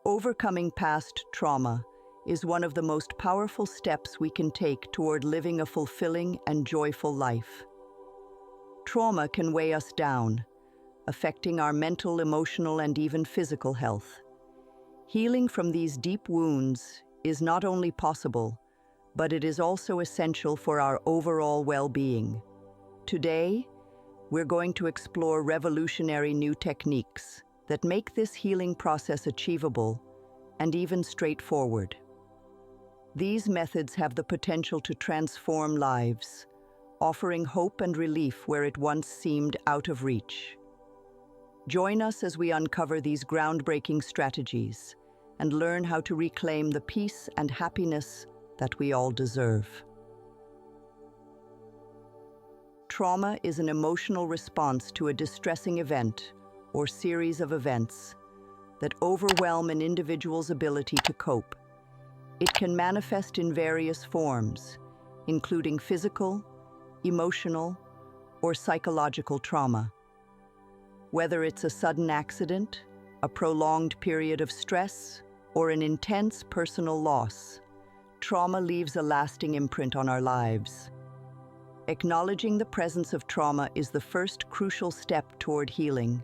Overcoming past trauma is one of the most powerful steps we can take toward living a fulfilling and joyful life. Trauma can weigh us down, affecting our mental, emotional, and even physical health. Healing from these deep wounds is not only possible, but it is also essential for our overall well-being. Today, we're going to explore revolutionary new techniques that make this healing process achievable and even straightforward. These methods have the potential to transform lives, offering hope and relief where it once seemed out of reach. Join us as we uncover these groundbreaking strategies and learn how to reclaim the peace and happiness that we all deserve. Trauma is an emotional response to a distressing event or series of events that overwhelm an individual's ability to cope. It can manifest in various forms, including physical, emotional, or psychological trauma. Whether it's a sudden accident, a prolonged period of stress, or an intense personal loss, trauma leaves a lasting imprint on our lives. Acknowledging the presence of trauma is the first crucial step toward healing.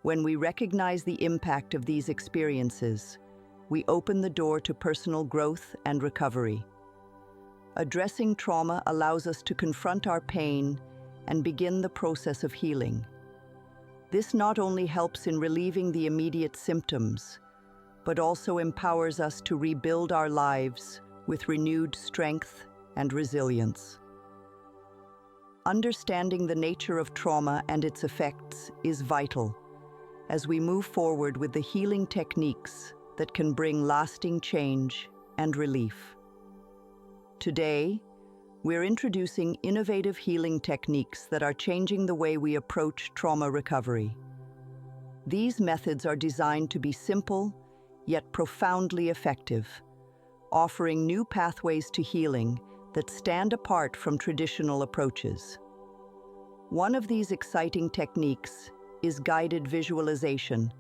When we recognize the impact of these experiences, we open the door to personal growth and recovery. Addressing trauma allows us to confront our pain and begin the process of healing. This not only helps in relieving the immediate symptoms, but also empowers us to rebuild our lives with renewed strength and resilience. Understanding the nature of trauma and its effects is vital as we move forward with the healing techniques that can bring lasting change and relief. Today, we're introducing innovative healing techniques that are changing the way we approach trauma recovery. These methods are designed to be simple, yet profoundly effective, offering new pathways to healing that stand apart from traditional approaches. One of these exciting techniques is guided visualization,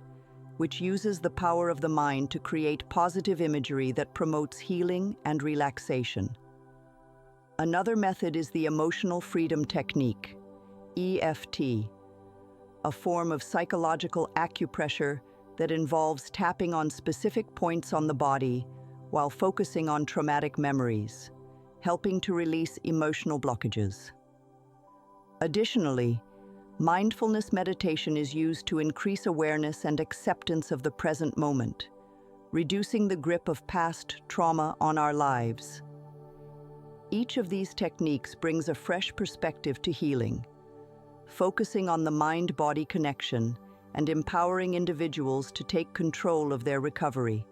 which uses the power of the mind to create positive imagery that promotes healing and relaxation. Another method is the emotional freedom technique, EFT, a form of psychological acupressure that involves tapping on specific points on the body while focusing on traumatic memories, helping to release emotional blockages. Additionally, mindfulness meditation is used to increase awareness and acceptance of the present moment, reducing the grip of past trauma on our lives. Each of these techniques brings a fresh perspective to healing, focusing on the mind-body connection and empowering individuals to take control of their recovery.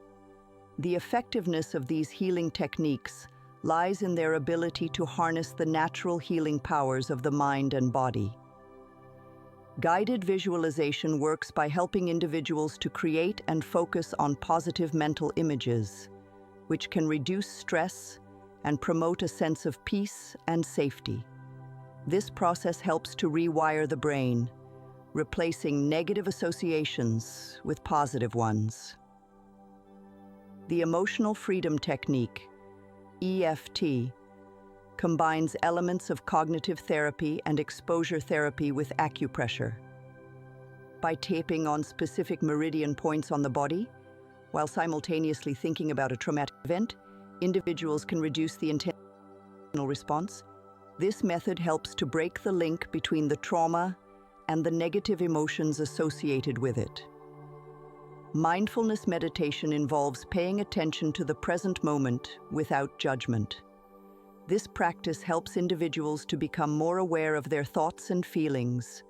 The effectiveness of these healing techniques lies in their ability to harness the natural healing powers of the mind and body. Guided visualization works by helping individuals to create and focus on positive mental images, which can reduce stress and promote a sense of peace and safety. This process helps to rewire the brain, replacing negative associations with positive ones. The emotional freedom technique, EFT, combines elements of cognitive therapy and exposure therapy with acupressure. By tapping on specific meridian points on the body, while simultaneously thinking about a traumatic event, individuals can reduce the intentional response. This method helps to break the link between the trauma and the negative emotions associated with it. Mindfulness meditation involves paying attention to the present moment without judgment. This practice helps individuals to become more aware of their thoughts and feelings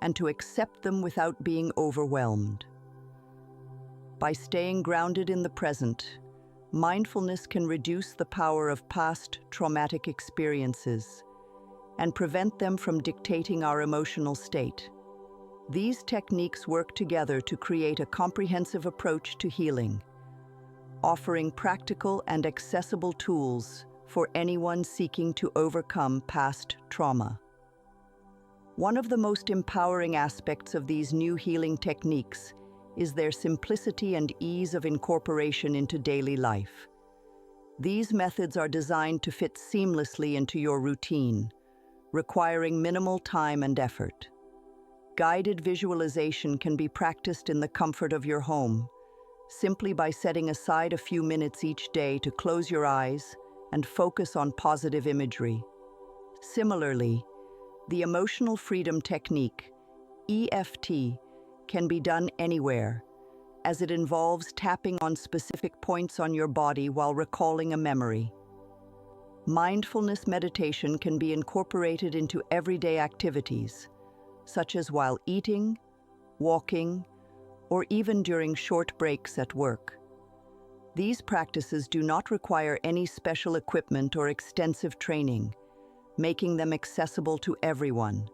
and to accept them without being overwhelmed. By staying grounded in the present, mindfulness can reduce the power of past traumatic experiences and prevent them from dictating our emotional state. These techniques work together to create a comprehensive approach to healing, offering practical and accessible tools for anyone seeking to overcome past trauma. One of the most empowering aspects of these new healing techniques is their simplicity and ease of incorporation into daily life. These methods are designed to fit seamlessly into your routine, requiring minimal time and effort. Guided visualization can be practiced in the comfort of your home, simply by setting aside a few minutes each day to close your eyes and focus on positive imagery. Similarly, the emotional freedom technique, EFT, can be done anywhere, as it involves tapping on specific points on your body while recalling a memory. Mindfulness meditation can be incorporated into everyday activities, such as while eating, walking, or even during short breaks at work. These practices do not require any special equipment or extensive training, making them accessible to everyone.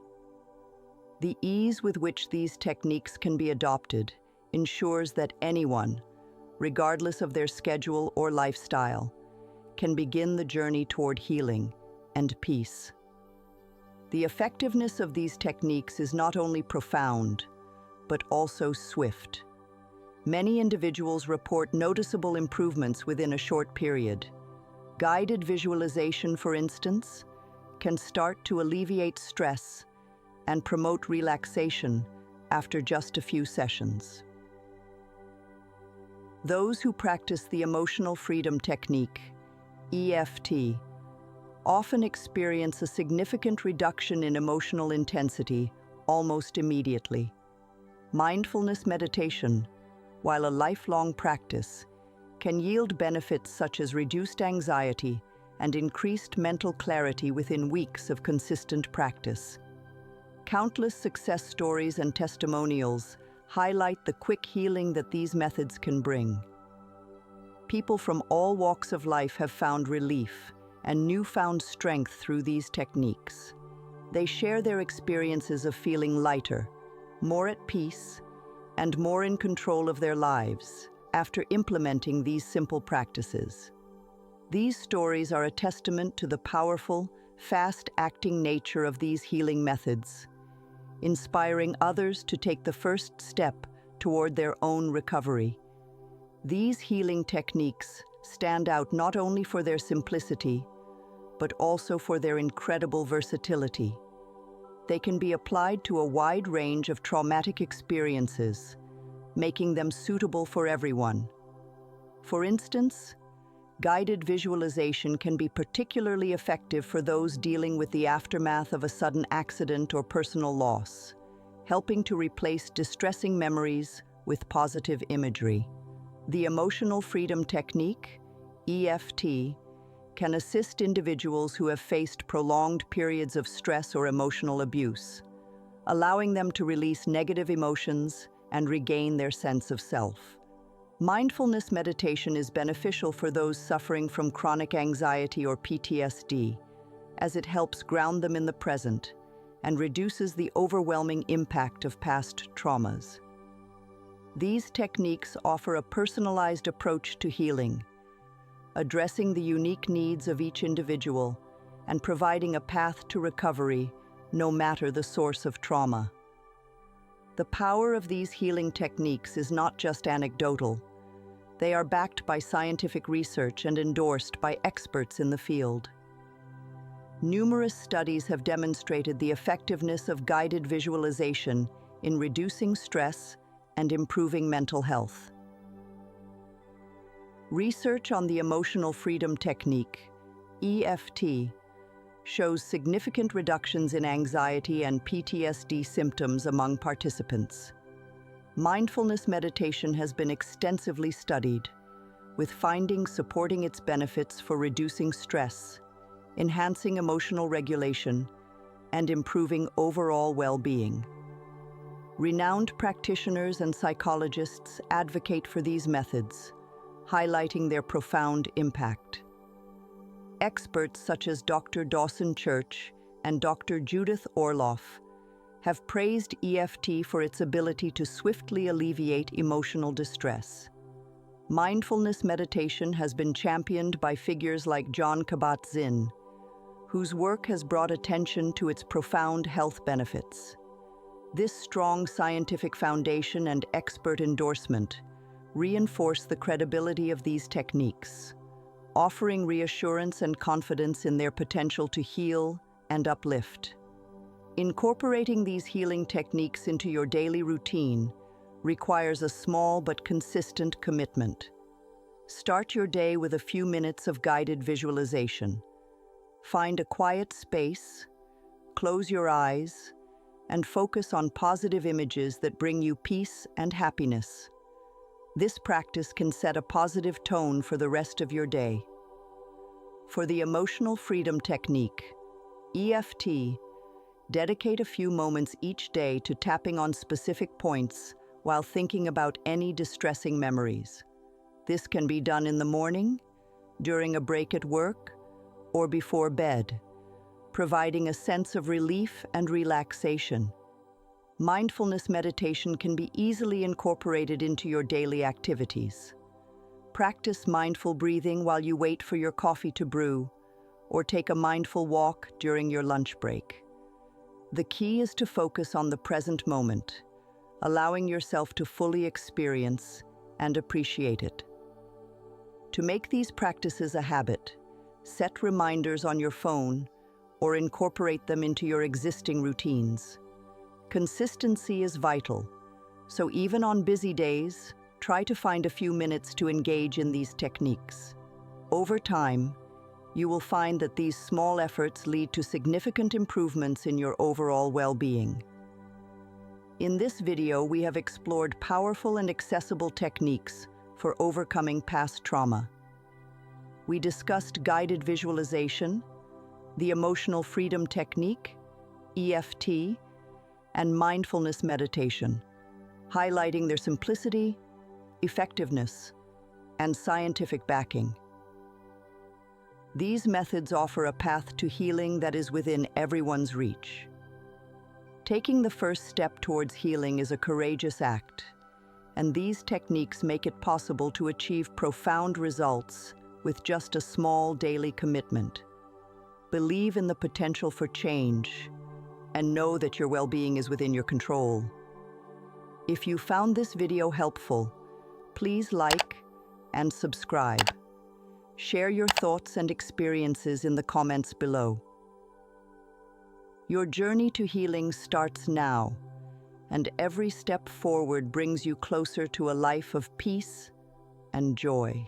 The ease with which these techniques can be adopted ensures that anyone, regardless of their schedule or lifestyle, can begin the journey toward healing and peace. The effectiveness of these techniques is not only profound, but also swift. Many individuals report noticeable improvements within a short period. Guided visualization, for instance, can start to alleviate stress and promote relaxation after just a few sessions. Those who practice the emotional freedom technique, EFT, often experience a significant reduction in emotional intensity almost immediately. Mindfulness meditation, while a lifelong practice, can yield benefits such as reduced anxiety and increased mental clarity within weeks of consistent practice. Countless success stories and testimonials highlight the quick healing that these methods can bring. People from all walks of life have found relief and newfound strength through these techniques. They share their experiences of feeling lighter, more at peace, and more in control of their lives after implementing these simple practices. These stories are a testament to the powerful, fast-acting nature of these healing methods, inspiring others to take the first step toward their own recovery. These healing techniques stand out not only for their simplicity, but also for their incredible versatility. They can be applied to a wide range of traumatic experiences, making them suitable for everyone. For instance, guided visualization can be particularly effective for those dealing with the aftermath of a sudden accident or personal loss, helping to replace distressing memories with positive imagery. The emotional freedom technique, EFT, can assist individuals who have faced prolonged periods of stress or emotional abuse, allowing them to release negative emotions and regain their sense of self. Mindfulness meditation is beneficial for those suffering from chronic anxiety or PTSD, as it helps ground them in the present and reduces the overwhelming impact of past traumas. These techniques offer a personalized approach to healing, addressing the unique needs of each individual and providing a path to recovery, no matter the source of trauma. The power of these healing techniques is not just anecdotal. They are backed by scientific research and endorsed by experts in the field. Numerous studies have demonstrated the effectiveness of guided visualization in reducing stress and improving mental health. Research on the emotional freedom technique, EFT, shows significant reductions in anxiety and PTSD symptoms among participants. Mindfulness meditation has been extensively studied, with findings supporting its benefits for reducing stress, enhancing emotional regulation, and improving overall well-being. Renowned practitioners and psychologists advocate for these methods, highlighting their profound impact. Experts such as Dr. Dawson Church and Dr. Judith Orloff have praised EFT for its ability to swiftly alleviate emotional distress. Mindfulness meditation has been championed by figures like Jon Kabat-Zinn, whose work has brought attention to its profound health benefits. This strong scientific foundation and expert endorsement reinforce the credibility of these techniques, offering reassurance and confidence in their potential to heal and uplift. Incorporating these healing techniques into your daily routine requires a small but consistent commitment. Start your day with a few minutes of guided visualization. Find a quiet space, close your eyes, and focus on positive images that bring you peace and happiness. This practice can set a positive tone for the rest of your day. For the emotional freedom technique, EFT, dedicate a few moments each day to tapping on specific points while thinking about any distressing memories. This can be done in the morning, during a break at work, or before bed, providing a sense of relief and relaxation. Mindfulness meditation can be easily incorporated into your daily activities. Practice mindful breathing while you wait for your coffee to brew, or take a mindful walk during your lunch break. The key is to focus on the present moment, allowing yourself to fully experience and appreciate it. To make these practices a habit, set reminders on your phone or incorporate them into your existing routines. Consistency is vital, so even on busy days, try to find a few minutes to engage in these techniques. Over time, you will find that these small efforts lead to significant improvements in your overall well-being. In this video, we have explored powerful and accessible techniques for overcoming past trauma. We discussed guided visualization, the emotional freedom technique, EFT, and mindfulness meditation, highlighting their simplicity, effectiveness, and scientific backing. These methods offer a path to healing that is within everyone's reach. Taking the first step towards healing is a courageous act, and these techniques make it possible to achieve profound results with just a small daily commitment. Believe in the potential for change, and know that your well-being is within your control. If you found this video helpful, please like and subscribe. Share your thoughts and experiences in the comments below. Your journey to healing starts now, and every step forward brings you closer to a life of peace and joy.